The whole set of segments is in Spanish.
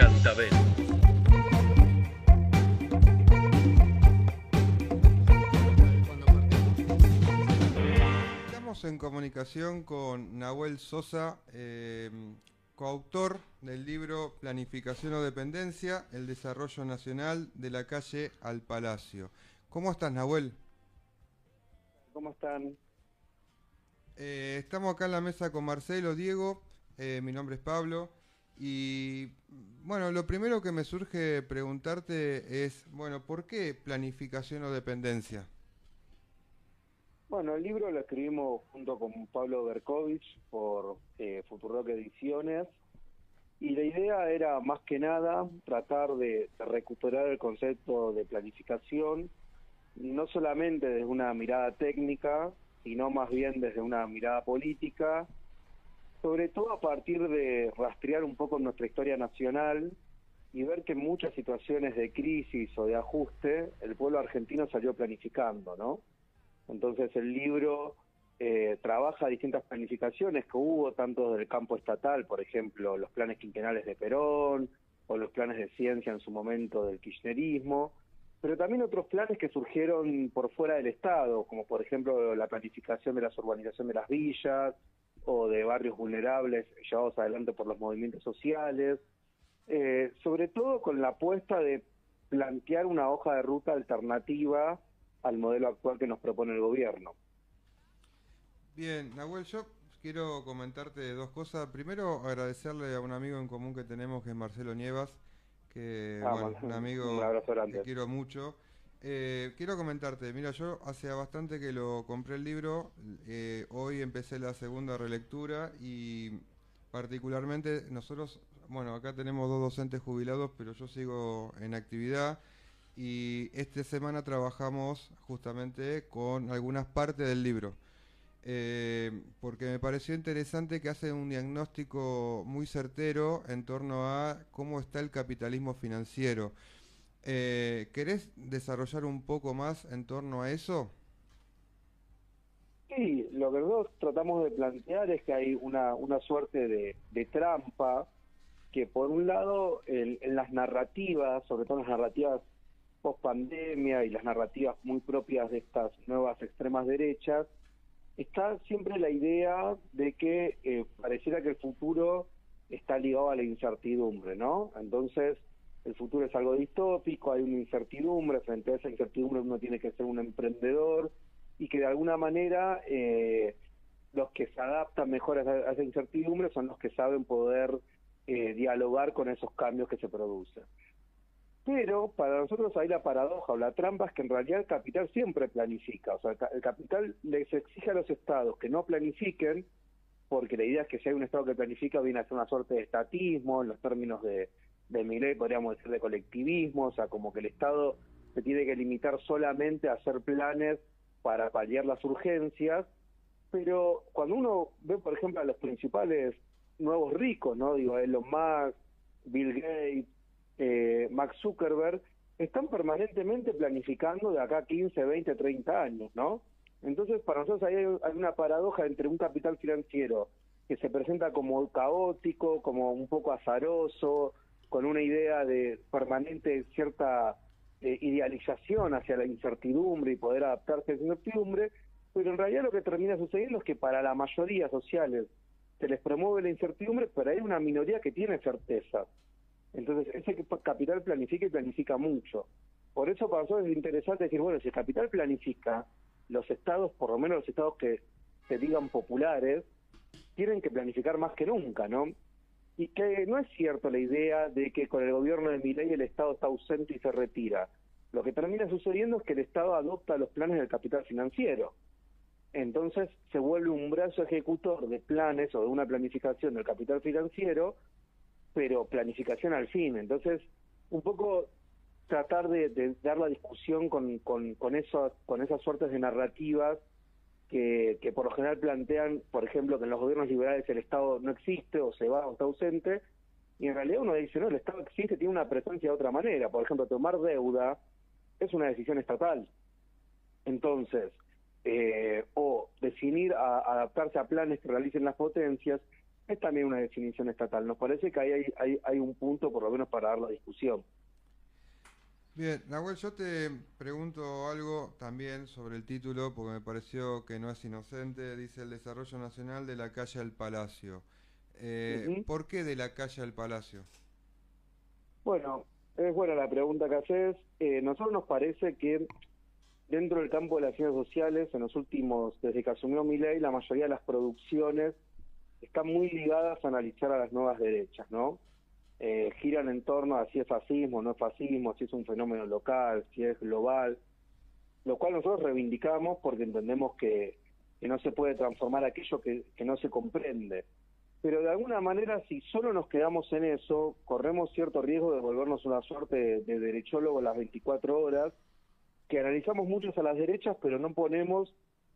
Cantabel. Estamos en comunicación con Nahuel Sosa, coautor del libro Planificación o Dependencia, el desarrollo nacional de la calle al Palacio. ¿Cómo estás, Nahuel? ¿Cómo están? Estamos acá en la mesa con Marcelo, Diego, mi nombre es Pablo, y bueno, lo primero que me surge preguntarte es, bueno, ¿por qué planificación o dependencia? Bueno, el libro lo escribimos junto con Pablo Berkovich por Futurock Ediciones y la idea era más que nada tratar de recuperar el concepto de planificación, no solamente desde una mirada técnica, sino más bien desde una mirada política, sobre todo a partir de rastrear un poco nuestra historia nacional y ver que en muchas situaciones de crisis o de ajuste el pueblo argentino salió planificando, ¿no? Entonces el libro trabaja distintas planificaciones que hubo, tanto desde el campo estatal, por ejemplo, los planes quinquenales de Perón, o los planes de ciencia en su momento del kirchnerismo, pero también otros planes que surgieron por fuera del Estado, como por ejemplo la planificación de la urbanización de las villas, o de barrios vulnerables llevados adelante por los movimientos sociales, sobre todo con la apuesta de plantear una hoja de ruta alternativa al modelo actual que nos propone el gobierno. Bien, Nahuel, yo quiero comentarte dos cosas. Primero, agradecerle a un amigo en común que tenemos, que es Marcelo Nievas, que, bueno, un Un amigo abrazo que grande. quiero mucho. Quiero comentarte, mira, yo hace bastante que lo compré el libro, hoy empecé la segunda relectura y particularmente nosotros, bueno, acá tenemos dos docentes jubilados, pero yo sigo en actividad y esta semana trabajamos justamente con algunas partes del libro. Porque me pareció interesante que hace un diagnóstico muy certero en torno a cómo está el capitalismo financiero. ¿Querés desarrollar un poco más en torno a eso? Sí, lo que nosotros tratamos de plantear es que hay una suerte de trampa que por un lado en las narrativas, sobre todo en las narrativas post pandemia y las narrativas muy propias de estas nuevas extremas derechas, está siempre la idea de que pareciera que el futuro está ligado a la incertidumbre, ¿no? Entonces, el futuro es algo distópico, hay una incertidumbre, frente a esa incertidumbre uno tiene que ser un emprendedor y que de alguna manera los que se adaptan mejor a esa incertidumbre son los que saben poder dialogar con esos cambios que se producen. Pero para nosotros hay la paradoja o la trampa es que en realidad el capital siempre planifica, o sea, el capital les exige a los estados que no planifiquen, porque la idea es que si hay un estado que planifica viene a ser una suerte de estatismo, en los términos de Milei podríamos decir de colectivismo, o sea, como que el estado se tiene que limitar solamente a hacer planes para paliar las urgencias, pero cuando uno ve, por ejemplo, a los principales nuevos ricos, ¿no? Digo, Elon Musk, Bill Gates, Mark Zuckerberg, están permanentemente planificando de acá 15, 20, 30 años, ¿no? Entonces, para nosotros ahí hay una paradoja entre un capital financiero que se presenta como caótico, como un poco azaroso, con una idea de permanente cierta idealización hacia la incertidumbre y poder adaptarse a esa incertidumbre, pero en realidad lo que termina sucediendo es que para la mayoría sociales se les promueve la incertidumbre, pero hay una minoría que tiene certeza. Entonces, ese capital planifica y planifica mucho. Por eso para nosotros es interesante decir, bueno, si el capital planifica, los estados, por lo menos los estados que se digan populares, tienen que planificar más que nunca, ¿no? Y que no es cierto la idea de que con el gobierno de Milei el Estado está ausente y se retira. Lo que termina sucediendo es que el Estado adopta los planes del capital financiero. Entonces se vuelve un brazo ejecutor de planes o de una planificación del capital financiero, pero planificación al fin. Entonces, un poco tratar de dar la discusión con esas suertes de narrativas que por lo general plantean, por ejemplo, que en los gobiernos liberales el Estado no existe o se va o está ausente, y en realidad uno dice, no, el Estado existe, tiene una presencia de otra manera. Por ejemplo, tomar deuda es una decisión estatal. Entonces, o definir adaptarse a planes que realicen las potencias, es también una definición estatal. Nos parece que ahí hay un punto, por lo menos, para dar la discusión. Bien, Nahuel, yo te pregunto algo también sobre el título, porque me pareció que no es inocente. Dice el desarrollo nacional de la calle al Palacio. Ujú. ¿Por qué de la calle al Palacio? Bueno, es buena la pregunta que haces. Nosotros nos parece que dentro del campo de las ciencias sociales, en los últimos, desde que asumió Milei, la mayoría de las producciones están muy ligadas a analizar a las nuevas derechas, ¿no? Giran en torno a si es fascismo, no es fascismo, si es un fenómeno local, si es global, lo cual nosotros reivindicamos porque entendemos que no se puede transformar aquello que no se comprende. Pero de alguna manera, si solo nos quedamos en eso, corremos cierto riesgo de volvernos una suerte de derechólogo a las 24 horas, que analizamos muchos a las derechas, pero no ponemos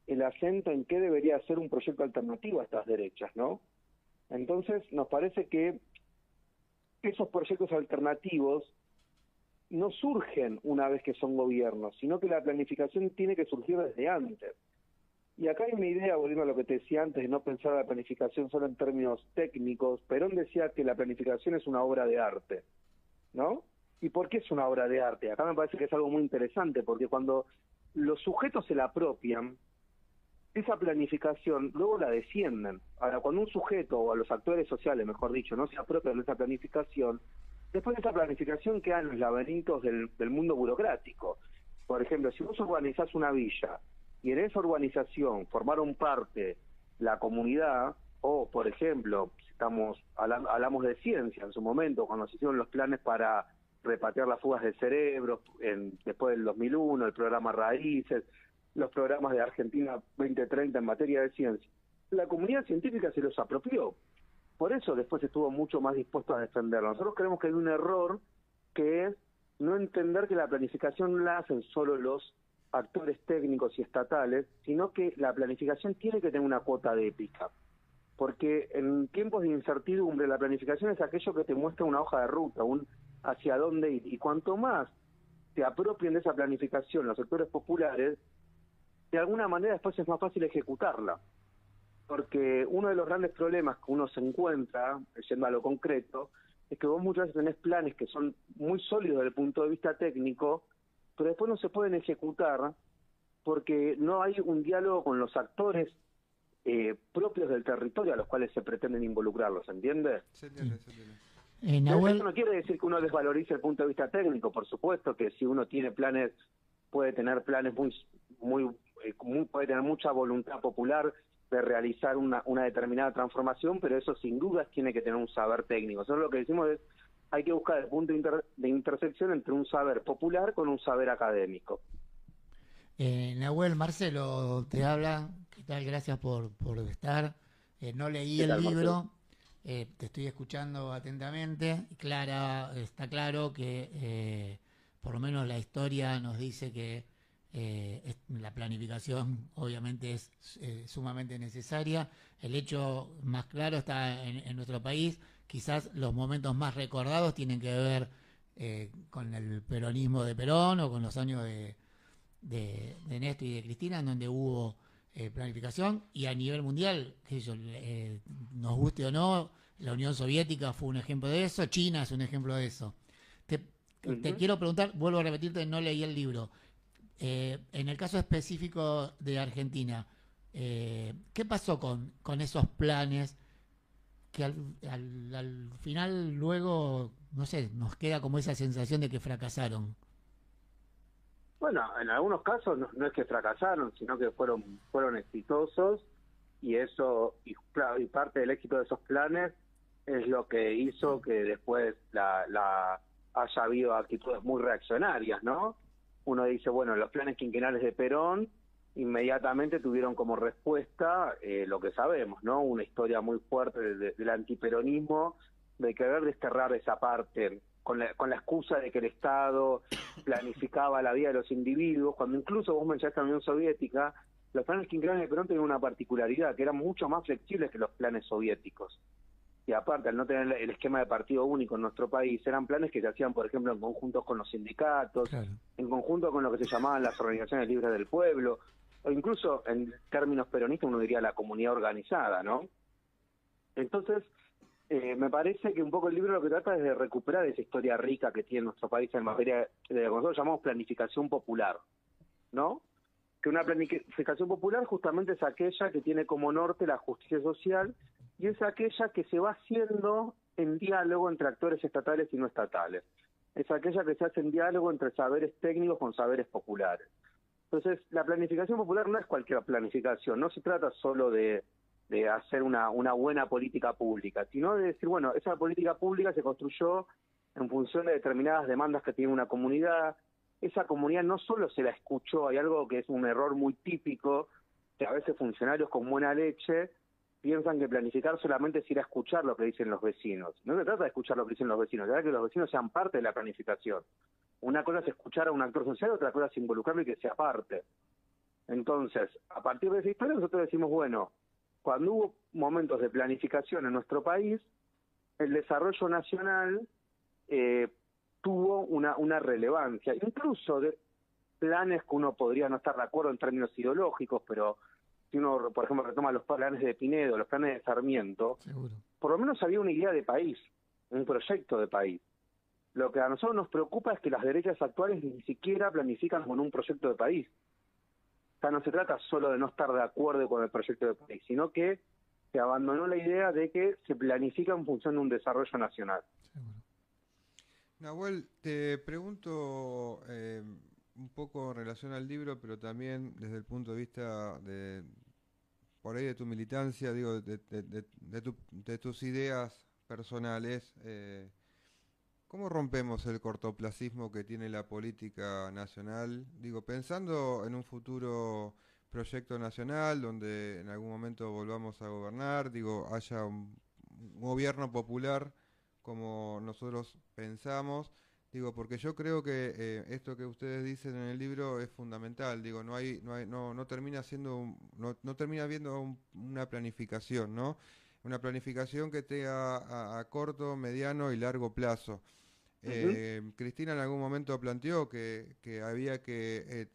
el acento en qué debería ser un proyecto alternativo a estas derechas, ¿no? Entonces, nos parece que esos proyectos alternativos no surgen una vez que son gobiernos, sino que la planificación tiene que surgir desde antes. Y acá hay una idea, volviendo a lo que te decía antes, de no pensar la planificación solo en términos técnicos. Perón decía que la planificación es una obra de arte, ¿no? ¿Y por qué es una obra de arte? Acá me parece que es algo muy interesante, porque cuando los sujetos se la apropian, esa planificación luego la descienden. Ahora, cuando un sujeto, o a los actores sociales, mejor dicho, no se apropian de esa planificación, después de esa planificación quedan los laberintos del mundo burocrático. Por ejemplo, si vos organizás una villa y en esa urbanización formaron parte la comunidad, o por ejemplo, hablamos de ciencia en su momento, cuando se hicieron los planes para repatriar las fugas de cerebros, después del 2001, el programa Raíces, los programas de Argentina 2030 en materia de ciencia. La comunidad científica se los apropió. Por eso después estuvo mucho más dispuesto a defenderlo. Nosotros creemos que hay un error que es no entender que la planificación la hacen solo los actores técnicos y estatales, sino que la planificación tiene que tener una cuota de épica. Porque en tiempos de incertidumbre la planificación es aquello que te muestra una hoja de ruta, un hacia dónde ir. Y cuanto más se apropien de esa planificación los sectores populares, de alguna manera después es más fácil ejecutarla. Porque uno de los grandes problemas que uno se encuentra, yendo a lo concreto, es que vos muchas veces tenés planes que son muy sólidos desde el punto de vista técnico, pero después no se pueden ejecutar porque no hay un diálogo con los actores propios del territorio a los cuales se pretenden involucrarlos, ¿entiendes? Se entiende, se entiende. Eso no quiere decir que uno desvalorice el punto de vista técnico, por supuesto que si uno tiene planes, puede tener planes puede tener mucha voluntad popular de realizar una determinada transformación, pero eso sin dudas tiene que tener un saber técnico. Nosotros lo que decimos es, hay que buscar el punto de intersección entre un saber popular con un saber académico. Nahuel, Marcelo te habla. ¿Qué tal? Gracias por estar. No leí ¿Qué el tal, libro, Marcelo? te estoy escuchando atentamente. Está claro que por lo menos la historia nos dice que la planificación obviamente es sumamente necesaria. El hecho más claro está en nuestro país. Quizás los momentos más recordados tienen que ver con el peronismo de Perón o con los años de Néstor y de Cristina, en donde hubo planificación, y a nivel mundial, qué sé yo, nos guste o no, la Unión Soviética fue un ejemplo de eso, China es un ejemplo de eso. Te quiero preguntar, vuelvo a repetirte, no leí el libro. En el caso específico de Argentina, ¿qué pasó con esos planes que al final luego, no sé, nos queda como esa sensación de que fracasaron? Bueno, en algunos casos no es que fracasaron, sino que fueron exitosos, y eso, claro, y parte del éxito de esos planes es lo que hizo que después haya habido actitudes muy reaccionarias, ¿no? Uno dice, bueno, los planes quinquenales de Perón inmediatamente tuvieron como respuesta lo que sabemos, ¿no? Una historia muy fuerte del antiperonismo, de querer desterrar esa parte con la excusa de que el Estado planificaba la vida de los individuos, cuando incluso vos mencionaste la Unión Soviética, los planes quinquenales de Perón tenían una particularidad, que eran mucho más flexibles que los planes soviéticos. Y aparte, al no tener el esquema de partido único en nuestro país, eran planes que se hacían, por ejemplo, en conjunto con los sindicatos, Claro. en conjunto con lo que se llamaban las organizaciones libres del pueblo, o incluso en términos peronistas uno diría la comunidad organizada, ¿no? Entonces, me parece que un poco el libro lo que trata es de recuperar esa historia rica que tiene nuestro país en materia de lo que nosotros llamamos planificación popular, ¿no? Que una planificación popular justamente es aquella que tiene como norte la justicia social y es aquella que se va haciendo en diálogo entre actores estatales y no estatales. Es aquella que se hace en diálogo entre saberes técnicos con saberes populares. Entonces, la planificación popular no es cualquier planificación, no se trata solo de hacer una buena política pública, sino de decir, bueno, esa política pública se construyó en función de determinadas demandas que tiene una comunidad. Esa comunidad no solo se la escuchó, hay algo que es un error muy típico, que a veces funcionarios con buena leche piensan que planificar solamente es ir a escuchar lo que dicen los vecinos. No se trata de escuchar lo que dicen los vecinos, se trata de que los vecinos sean parte de la planificación. Una cosa es escuchar a un actor social, otra cosa es involucrarlo y que sea parte. Entonces, a partir de esa historia nosotros decimos, bueno, cuando hubo momentos de planificación en nuestro país, el desarrollo nacional tuvo una relevancia, incluso de planes que uno podría no estar de acuerdo en términos ideológicos, pero si uno, por ejemplo, retoma los planes de Pinedo, los planes de Sarmiento, Seguro. por lo menos había una idea de país, un proyecto de país. Lo que a nosotros nos preocupa es que las derechas actuales ni siquiera planifican con un proyecto de país. O sea, no se trata solo de no estar de acuerdo con el proyecto de país, sino que se abandonó la idea de que se planifica en función de un desarrollo nacional. Seguro. Nahuel, te pregunto un poco en relación al libro, pero también desde el punto de vista de, por ahí de tu militancia, digo, de tus ideas personales. ¿Cómo rompemos el cortoplacismo que tiene la política nacional? Digo, pensando en un futuro proyecto nacional donde en algún momento volvamos a gobernar, digo, haya un gobierno popular como nosotros pensamos, digo, porque yo creo que esto que ustedes dicen en el libro es fundamental, digo, no termina siendo, no termina viendo una planificación, ¿no? Una planificación que tenga a corto, mediano y largo plazo. Cristina en algún momento planteó que había que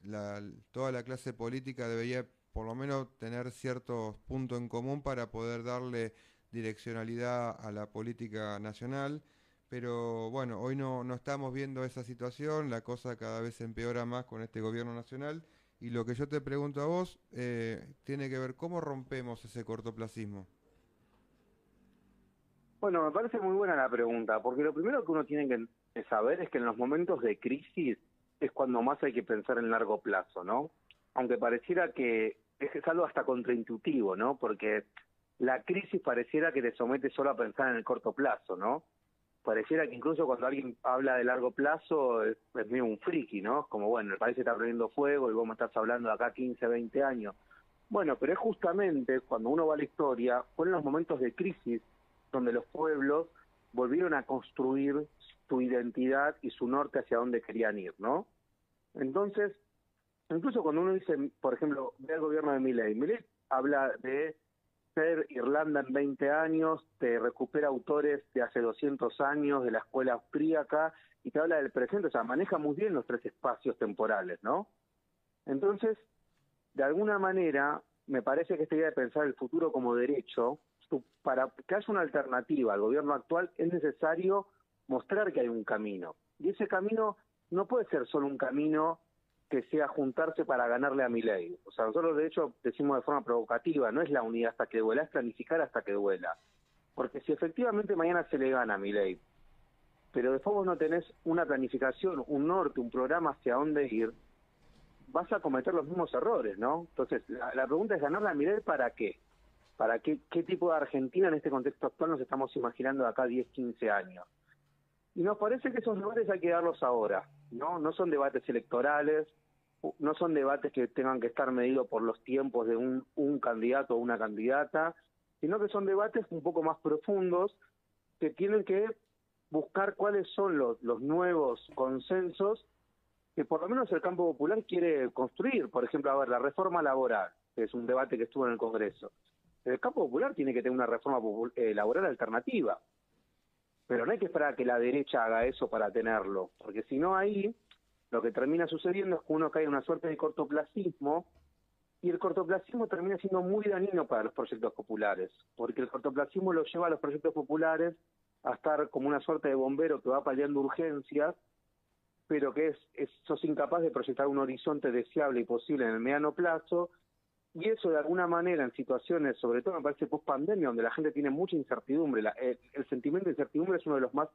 toda la clase política debería por lo menos tener ciertos puntos en común para poder darle direccionalidad a la política nacional, pero bueno, hoy no estamos viendo esa situación, la cosa cada vez se empeora más con este gobierno nacional, y lo que yo te pregunto a vos tiene que ver cómo rompemos ese cortoplacismo. Bueno, me parece muy buena la pregunta, porque lo primero que uno tiene que saber es que en los momentos de crisis es cuando más hay que pensar en largo plazo, ¿no? Aunque pareciera que es algo hasta contraintuitivo, ¿no? Porque la crisis pareciera que te somete solo a pensar en el corto plazo, ¿no? Pareciera que incluso cuando alguien habla de largo plazo es medio un friki, ¿no? Como, bueno, el país está prendiendo fuego y vos me estás hablando de acá 15, 20 años. Bueno, pero es justamente cuando uno va a la historia, fueron los momentos de crisis donde los pueblos volvieron a construir su identidad y su norte hacia dónde querían ir, ¿no? Entonces, incluso cuando uno dice, por ejemplo, ve al gobierno de Milei habla de ser Irlanda en 20 años, te recupera autores de hace 200 años, de la escuela austríaca, y te habla del presente, o sea, maneja muy bien los tres espacios temporales, ¿no? Entonces, de alguna manera, me parece que esta idea de pensar el futuro como derecho, para que haya una alternativa al gobierno actual, es necesario mostrar que hay un camino. Y ese camino no puede ser solo un camino que sea juntarse para ganarle a Milei. O sea, nosotros de hecho decimos de forma provocativa, no es la unidad hasta que duela, es planificar hasta que duela. Porque si efectivamente mañana se le gana a Milei, pero después vos no tenés una planificación, un norte, un programa hacia dónde ir, vas a cometer los mismos errores, ¿no? Entonces, la pregunta es, ¿ganarle a Milei para qué? ¿Para qué tipo de Argentina en este contexto actual nos estamos imaginando de acá 10, 15 años? Y nos parece que esos debates hay que darlos ahora, ¿no? No son debates electorales, no son debates que tengan que estar medidos por los tiempos de un candidato o una candidata, sino que son debates un poco más profundos que tienen que buscar cuáles son los nuevos consensos que por lo menos el campo popular quiere construir. Por ejemplo, a ver, la reforma laboral, que es un debate que estuvo en el Congreso. El campo popular tiene que tener una reforma laboral alternativa, pero no hay que esperar a que la derecha haga eso para tenerlo, porque si no ahí lo que termina sucediendo es que uno cae en una suerte de cortoplacismo Y el cortoplacismo termina siendo muy dañino para los proyectos populares, porque el cortoplacismo lo lleva a los proyectos populares a estar como una suerte de bombero que va paliando urgencias, pero que sos incapaz de proyectar un horizonte deseable y posible en el mediano plazo, y eso de alguna manera en situaciones, sobre todo me parece post pandemia, donde la gente tiene mucha incertidumbre, el sentimiento de incertidumbre es uno de los más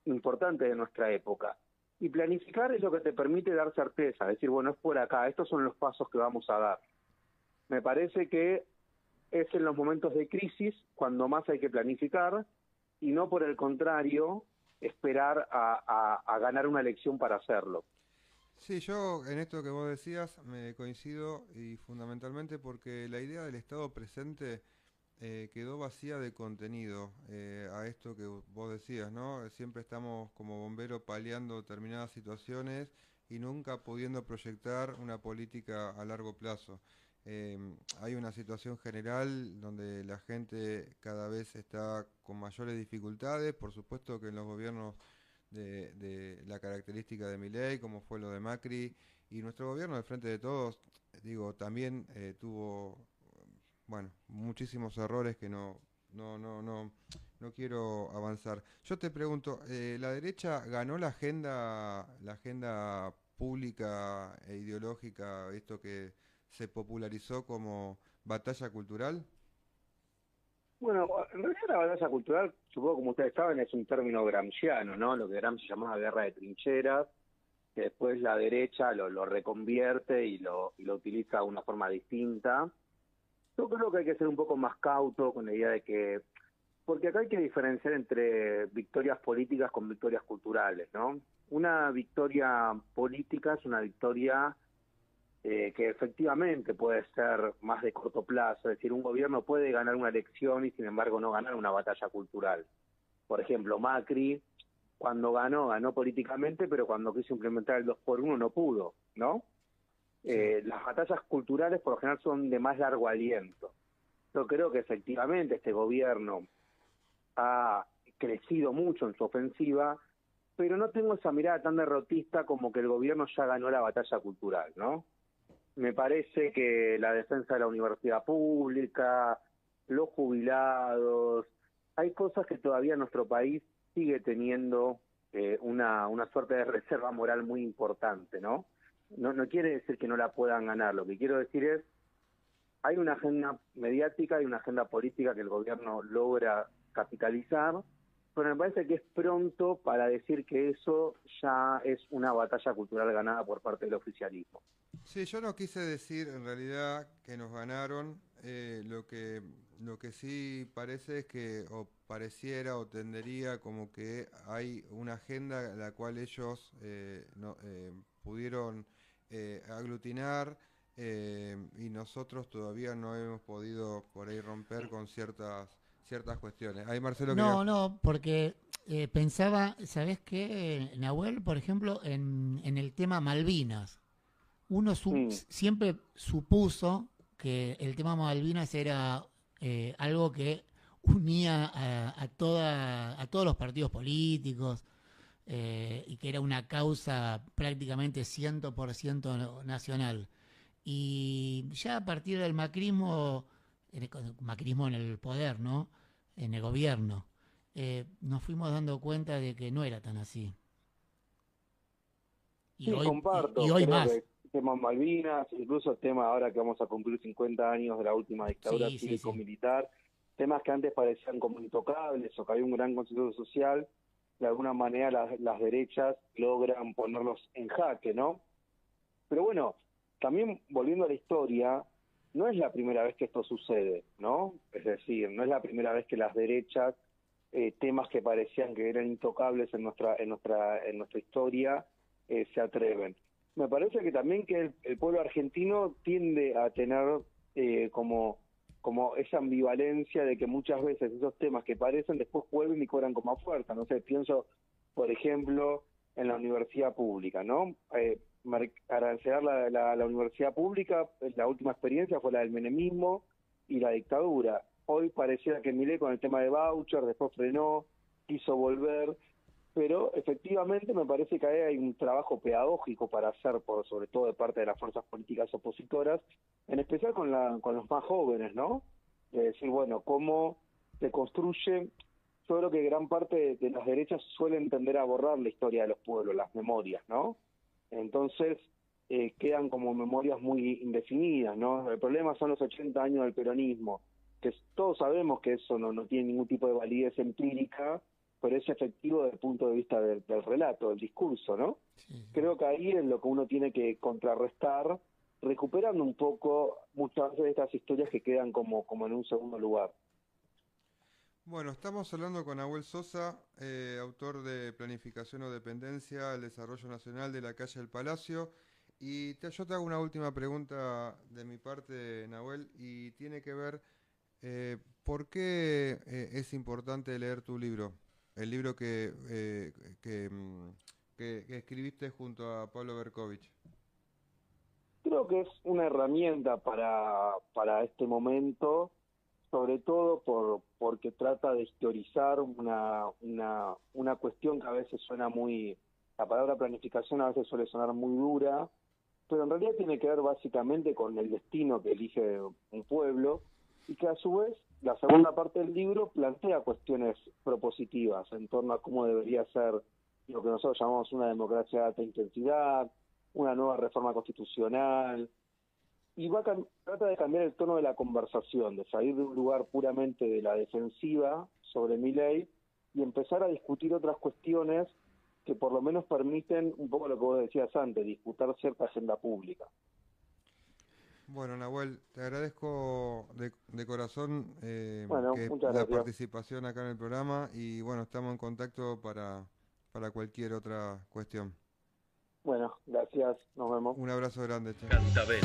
importantes de nuestra época. Y planificar es lo que te permite dar certeza, decir, bueno, es por acá, estos son los pasos que vamos a dar. Me parece que es en los momentos de crisis cuando más hay que planificar y no por el contrario esperar a ganar una elección para hacerlo. Sí, yo en esto que vos decías me coincido y fundamentalmente porque la idea del Estado presente quedó vacía de contenido a esto que vos decías, ¿no? Siempre estamos como bomberos paliando determinadas situaciones y nunca pudiendo proyectar una política a largo plazo. Hay una situación general donde la gente cada vez está con mayores dificultades, por supuesto que en los gobiernos de la característica de Milei, como fue lo de Macri, y nuestro gobierno del Frente de Todos, digo, también tuvo, bueno, muchísimos errores que no quiero avanzar. Yo te pregunto, ¿la derecha ganó la agenda pública e ideológica, esto que se popularizó como batalla cultural? Bueno, en realidad la batalla cultural, supongo como ustedes saben, es un término gramsciano, ¿no? Lo que Gramsci llamaba guerra de trincheras, que después la derecha lo reconvierte y lo utiliza de una forma distinta. Yo creo que hay que ser un poco más cauto con la idea de que, porque acá hay que diferenciar entre victorias políticas con victorias culturales, ¿no? Una victoria política es una victoria que efectivamente puede ser más de corto plazo, es decir, un gobierno puede ganar una elección y sin embargo no ganar una batalla cultural. Por ejemplo, Macri, cuando ganó políticamente, pero cuando quiso implementar el 2x1 no pudo, ¿no? Las batallas culturales por lo general son de más largo aliento. Yo creo que efectivamente este gobierno ha crecido mucho en su ofensiva, pero no tengo esa mirada tan derrotista como que el gobierno ya ganó la batalla cultural, ¿no? Me parece que la defensa de la universidad pública, los jubilados, hay cosas que todavía nuestro país sigue teniendo una suerte de reserva moral muy importante, ¿no? No quiere decir que no la puedan ganar, lo que quiero decir es, hay una agenda mediática y una agenda política que el gobierno logra capitalizar, pero me parece que es pronto para decir que eso ya es una batalla cultural ganada por parte del oficialismo. Sí, yo no quise decir en realidad que nos ganaron, lo que sí parece es que o pareciera o tendería como que hay una agenda la cual ellos pudieron aglutinar y nosotros todavía no hemos podido por ahí romper con ciertas cuestiones. Ahí Marcelo quería... No, porque pensaba, ¿sabés qué, Nahuel? Por ejemplo, en el tema Malvinas. Uno siempre supuso que el tema Malvinas era algo que unía a todos los partidos políticos y que era una causa prácticamente 100% nacional. Y ya a partir del macrismo en el poder, ¿no? En el gobierno, nos fuimos dando cuenta de que no era tan así. Sí, comparto, Y hoy creo más. que el tema Malvinas, incluso el tema ahora que vamos a cumplir 50 años de la última dictadura Sí. cívico-militar, temas que antes parecían como intocables o que había un gran consenso social, de alguna manera las derechas logran ponerlos en jaque, ¿no? Pero bueno, también volviendo a la historia, no es la primera vez que esto sucede, ¿no? Es decir, no es la primera vez que las derechas, temas que parecían que eran intocables en nuestra historia, se atreven. Me parece que también que el pueblo argentino tiende a tener como esa ambivalencia de que muchas veces esos temas que parecen después vuelven y cobran como fuerza. No sé, pienso, por ejemplo, en la universidad pública, ¿no? Arancelar la universidad pública, la última experiencia fue la del menemismo y la dictadura. Hoy pareciera que Milei con el tema de voucher, después frenó, quiso volver. pero efectivamente me parece que ahí hay un trabajo pedagógico para hacer, sobre todo de parte de las fuerzas políticas opositoras, en especial con los más jóvenes, ¿no? De decir, bueno, cómo se construye. Yo creo que gran parte de las derechas suelen tender a borrar la historia de los pueblos, las memorias, ¿no? Entonces quedan como memorias muy indefinidas, ¿no? El problema son los 80 años del peronismo, que todos sabemos que eso no tiene ningún tipo de validez empírica, pero es efectivo desde el punto de vista del relato, del discurso, ¿no? Sí. Creo que ahí es lo que uno tiene que contrarrestar, recuperando un poco muchas veces estas historias que quedan como en un segundo lugar. Bueno, estamos hablando con Nahuel Sosa, autor de Planificación o Dependencia, el Desarrollo Nacional de la Calle del Palacio. Y yo te hago una última pregunta de mi parte, Nahuel, y tiene que ver, ¿por qué es importante leer tu libro? El libro que escribiste junto a Pablo Berkovich. Creo que es una herramienta para este momento, sobre todo porque trata de historizar una cuestión que a veces suena la palabra planificación a veces suele sonar muy dura, pero en realidad tiene que ver básicamente con el destino que elige un pueblo, y que a su vez la segunda parte del libro plantea cuestiones propositivas en torno a cómo debería ser lo que nosotros llamamos una democracia de alta intensidad, una nueva reforma constitucional, y trata de cambiar el tono de la conversación, de salir de un lugar puramente de la defensiva sobre Milei y empezar a discutir otras cuestiones que por lo menos permiten, un poco lo que vos decías antes, disputar cierta agenda pública. Bueno, Nahuel, te agradezco de corazón Bueno, muchas la gracias. participación acá en el programa y bueno, estamos en contacto para cualquier otra cuestión. Bueno, gracias, nos vemos. Un abrazo grande, che. Cantabel.